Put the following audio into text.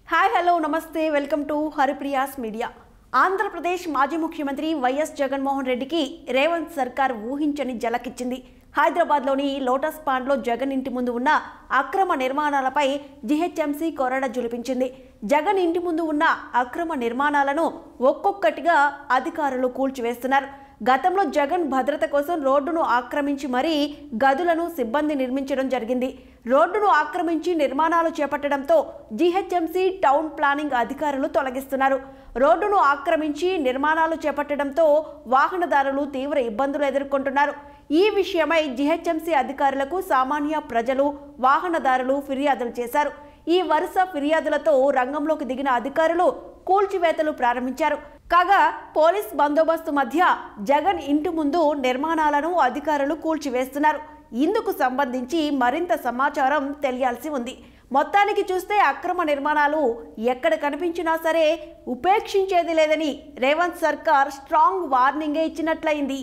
Hi hello నమస్తే welcome to Haripriya's media. Andhra Pradesh మాజీ ముఖ్యమంత్రి వైఎస్ జగన్మోహన్ రెడ్డికి రేవంత్ సర్కార్ ఊహించని జలకిచ్చింది. హైదరాబాద్లోని లోటస్ పాండ్లో జగన్ ఇంటి ముందు ఉన్న అక్రమ నిర్మాణాలపై జీహెచ్ఎంసీ కొరడ జులిపించింది. జగన్ ఇంటి ముందు ఉన్న అక్రమ నిర్మాణాలను ఒక్కొక్కటిగా అధికారులు కూల్చివేస్తున్నారు. గతంలో జగన్ భద్రత కోసం రోడ్డును ఆక్రమించి మరీ గదులను సిబ్బంది నిర్మించడం జరిగింది. రోడ్డును ఆక్రమించి నిర్మాణాలు చేపట్టడంతో జీహెచ్ఎంసీ టౌన్ ప్లానింగ్ అధికారులు తొలగిస్తున్నారు. రోడ్డును ఆక్రమించి నిర్మాణాలు చేపట్టడంతో వాహనదారులు తీవ్ర ఇబ్బందులు ఎదుర్కొంటున్నారు. ఈ విషయమై జీహెచ్ఎంసీ అధికారులకు సామాన్య ప్రజలు, వాహనదారులు ఫిర్యాదులు చేశారు. ఈ వరుస ఫిర్యాదులతో రంగంలోకి దిగిన అధికారులు కూల్చివేతలు ప్రారంభించారు. కాగా పోలీస్ బందోబస్తు మధ్య జగన్ ఇంటి ముందు నిర్మాణాలను అధికారులు కూల్చివేస్తున్నారు. ఇందుకు సంబంధించి మరింత సమాచారం తెలియాల్సి ఉంది. మొత్తానికి చూస్తే అక్రమ నిర్మాణాలు ఎక్కడ కనిపించినా సరే ఉపేక్షించేది లేదని రేవంత్ సర్కార్ స్ట్రాంగ్ వార్నింగే ఇచ్చినట్లయింది.